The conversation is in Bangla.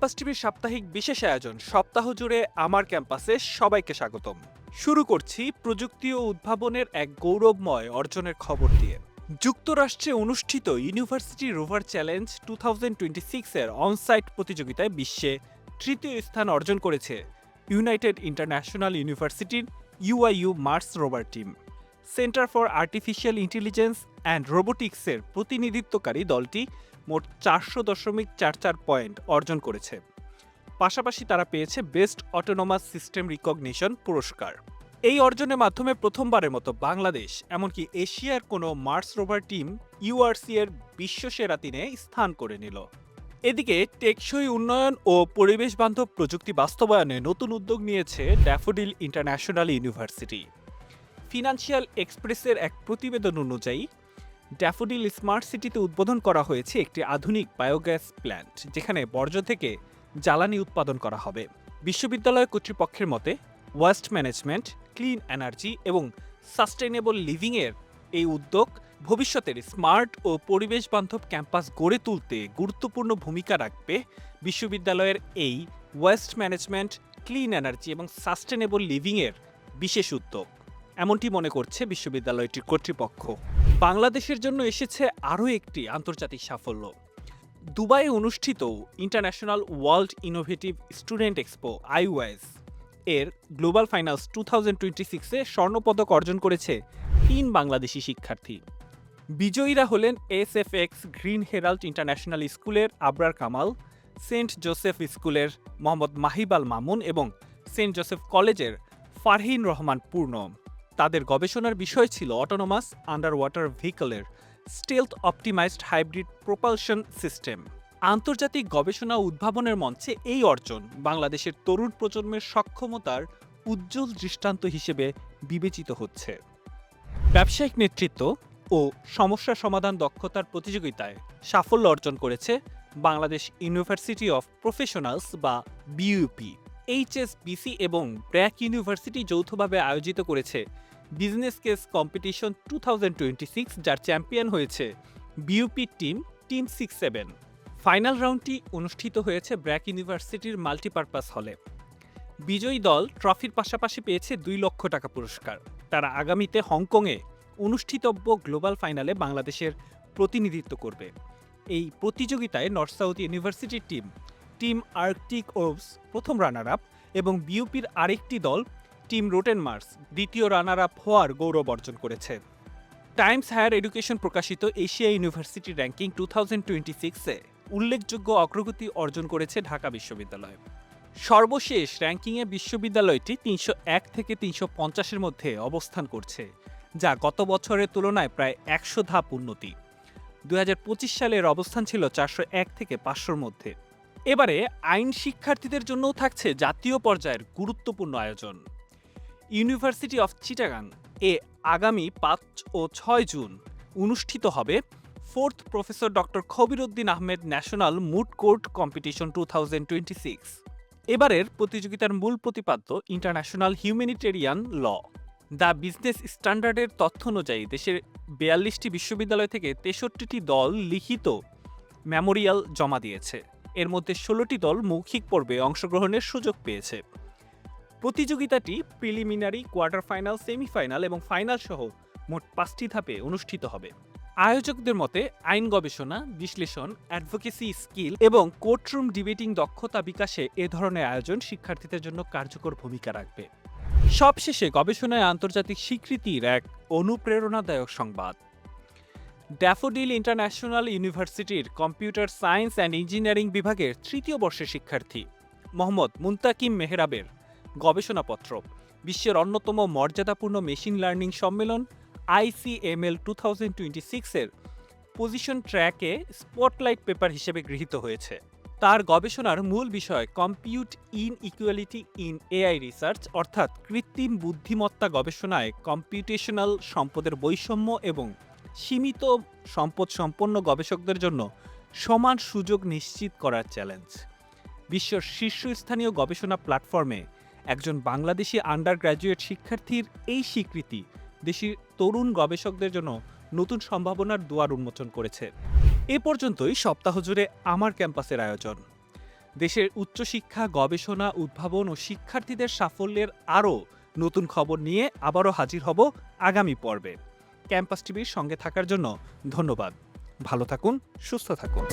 ক্যাম্পাস টিভির সাপ্তাহিক বিশেষ আয়োজন সপ্তাহ জুড়ে আমার ক্যাম্পাসে সবাইকে স্বাগতম। শুরু করছি প্রযুক্তি ও উদ্ভাবনের এক গৌরবময় অর্জনের খবর দিয়ে। যুক্তরাষ্ট্রে অনুষ্ঠিত ইউনিভার্সিটি রোভার চ্যালেঞ্জ 2026 এর অনসাইট প্রতিযোগিতায় বিশ্বে তৃতীয় স্থান অর্জন করেছে ইউনাইটেড ইন্টারন্যাশনাল ইউনিভার্সিটির UIU Mars rover team. Centre for artificial intelligence and রোবোটিক্সের প্রতিনিধিত্বকারী দলটি মোট 400.44 পয়েন্ট অর্জন করেছে। পাশাপাশি তারা পেয়েছে বেস্ট অটোনোমাস সিস্টেম রিকগনিশন পুরস্কার। এই অর্জনের মাধ্যমে প্রথমবারের মতো বাংলাদেশ এমনকি এশিয়ার কোনো মার্স রোভার টিম ইউআরসি এর বিশ্বসেরা 3-এ স্থান করে নিল। এদিকে টেকসই উন্নয়ন ও পরিবেশ বান্ধব প্রযুক্তি বাস্তবায়নে নতুন উদ্যোগ নিয়েছে ড্যাফোডিল ইন্টারন্যাশনাল ইউনিভার্সিটি। ফিনান্সিয়াল এক্সপ্রেসের এক প্রতিবেদন অনুযায়ী ড্যাফোডিল স্মার্ট সিটিতে উদ্বোধন করা হয়েছে একটি আধুনিক বায়োগ্যাস প্ল্যান্ট, যেখানে বর্জ্য থেকে জ্বালানি উৎপাদন করা হবে। বিশ্ববিদ্যালয় কর্তৃপক্ষের মতে ওয়েস্ট ম্যানেজমেন্ট, ক্লিন এনার্জি এবং সাস্টেইনেবল লিভিংয়ের এই উদ্যোগ ভবিষ্যতের স্মার্ট ও পরিবেশ বান্ধব ক্যাম্পাস গড়ে তুলতে গুরুত্বপূর্ণ ভূমিকা রাখবে। বিশ্ববিদ্যালয়ের এই ওয়েস্ট ম্যানেজমেন্ট, ক্লিন এনার্জি এবং সাস্টেইনেবল লিভিংয়ের বিশেষ উদ্যোগ, এমনটি মনে করছে বিশ্ববিদ্যালয়টির কর্তৃপক্ষ। বাংলাদেশের জন্য এসেছে আরও একটি আন্তর্জাতিক সাফল্য। দুবাইয়ে অনুষ্ঠিত international world innovative student expo iOS এর গ্লোবাল ফাইনালস 2026-এ স্বর্ণপদক অর্জন করেছে 3 বাংলাদেশি শিক্ষার্থী। বিজয়ীরা হলেন এসএফএক্স গ্রিন হেরাল্ড ইন্টারন্যাশনাল স্কুলের আবরার কামাল, সেন্ট জোসেফ স্কুলের মোহাম্মদ মাহিব আল মামুন এবং সেন্ট জোসেফ কলেজের ফারহিন রহমান পূর্ণ। তাদের গবেষণার বিষয় ছিল অটোনোমাস আন্ডার ওয়াটার ভেহিকলের stealth optimised hybrid propulsion system. আন্তর্জাতিক গবেষণা ও উদ্ভাবনের মঞ্চে এই অর্জন বাংলাদেশের তরুণ প্রজন্মের সক্ষমতার উজ্জ্বল দৃষ্টান্ত হিসেবে বিবেচিত হচ্ছে। ব্যবসায়িক নেতৃত্ব ও সমস্যা সমাধান দক্ষতার প্রতিযোগিতায় সাফল্য অর্জন করেছে বাংলাদেশ ইউনিভার্সিটি অফ প্রফেশনালস বা বিইউপি। এইচএসবিসি এবং ব্র্যাক ইউনিভার্সিটি যৌথভাবে আয়োজিত করেছে বিজনেস কেস কম্পিটিশন 2026, যার চ্যাম্পিয়ন হয়েছে বিইউপি টিম 6-7। ফাইনাল রাউন্ডটি অনুষ্ঠিত হয়েছে ব্র্যাক ইউনিভার্সিটির মাল্টিপারপাস হলে। বিজয়ী দল ট্রফির পাশাপাশি পেয়েছে 2 লক্ষ টাকা পুরস্কার। তারা আগামীতে হংকংয়ে অনুষ্ঠিতব্য গ্লোবাল ফাইনালে বাংলাদেশের প্রতিনিধিত্ব করবে। এই প্রতিযোগিতায় নর্থ সাউথ ইউনিভার্সিটির টিম আর্কটিক ওভস প্রথম রানার আপ এবং বিইউপির আরেকটি দল টিম রোটেন মার্স দ্বিতীয় রানার আপ হওয়ার গৌরব অর্জন করেছে। টাইমস হায়ার এডুকেশন প্রকাশিত এশিয়া ইউনিভার্সিটি র্যাঙ্কিং 2026-এ উল্লেখযোগ্য অগ্রগতি অর্জন করেছে ঢাকা বিশ্ববিদ্যালয়। সর্বশেষ র্যাঙ্কিংয়ে বিশ্ববিদ্যালয়টি 301 থেকে 350-এর মধ্যে অবস্থান করছে, যা গত বছরের তুলনায় প্রায় 100 ধাপ উন্নতি। 2025 সালের অবস্থান ছিল 401 থেকে 500-র মধ্যে। এবারে আইন শিক্ষার্থীদের জন্যও থাকছে জাতীয় পর্যায়ের গুরুত্বপূর্ণ আয়োজন। ইউনিভার্সিটি অফ চিটাগাং এ আগামী 5 ও 6 জুন অনুষ্ঠিত হবে 4th professor doctor Khabiruddin Ahmed national moot court competition 2026। এবারের প্রতিযোগিতার মূল প্রতিপাদ্য international humanitarian law. The Business স্ট্যান্ডার্ডের তথ্য অনুযায়ী দেশের 42টি বিশ্ববিদ্যালয় থেকে 63টি দল লিখিত মেমোরিয়াল জমা দিয়েছে। এর মধ্যে 16টি দল মৌখিক পর্বে অংশগ্রহণের সুযোগ পেয়েছে। প্রতিযোগিতাটি প্রিলিমিনারি, কোয়ার্টার ফাইনাল, সেমিফাইনাল এবং ফাইনাল সহ মোট 5টি ধাপে অনুষ্ঠিত হবে। আয়োজকদের মতে আইন গবেষণা, বিশ্লেষণ, অ্যাডভোকেসি স্কিল এবং কোর্টরুম ডিবেটিং দক্ষতা বিকাশে এ ধরনের আয়োজন শিক্ষার্থীদের জন্য কার্যকর ভূমিকা রাখবে। সবশেষে গবেষণায় আন্তর্জাতিক স্বীকৃতির এক অনুপ্রেরণাদায়ক সংবাদ। ড্যাফোডিল ইন্টারন্যাশনাল ইউনিভার্সিটির কম্পিউটার সায়েন্স অ্যান্ড ইঞ্জিনিয়ারিং বিভাগের 3য় বর্ষের শিক্ষার্থী মোহাম্মদ মুনতাকিম মেহরাবের গবেষণাপত্র বিশ্বের অন্যতম মর্যাদাপূর্ণ মেশিন লার্নিং সম্মেলন ICML 2026-এর পজিশন ট্র্যাকে স্পটলাইট পেপার হিসেবে গৃহীত হয়েছে। তার গবেষণার মূল বিষয় compute inequality in AI research, অর্থাৎ কৃত্রিম বুদ্ধিমত্তা গবেষণায় কম্পিউটেশনাল সম্পদের বৈষম্য এবং সীমিত সম্পদ সম্পন্ন গবেষকদের জন্য সমান সুযোগ নিশ্চিত করার চ্যালেঞ্জ। বিশ্বের শীর্ষস্থানীয় গবেষণা প্ল্যাটফর্মে একজন বাংলাদেশি আন্ডার গ্র্যাজুয়েট শিক্ষার্থীর এই স্বীকৃতি দেশের তরুণ গবেষকদের জন্য নতুন সম্ভাবনার দুয়ার উন্মোচন করেছে। এ পর্যন্তই সপ্তাহ জুড়ে আমার ক্যাম্পাসের আয়োজন। দেশের উচ্চশিক্ষা, গবেষণা, উদ্ভাবন ও শিক্ষার্থীদের সাফল্যের আরও নতুন খবর নিয়ে আবারও হাজির হব আগামী পর্বে। ক্যাম্পাস টিভির সঙ্গে থাকার জন্য ধন্যবাদ। ভালো থাকুন, সুস্থ থাকুন।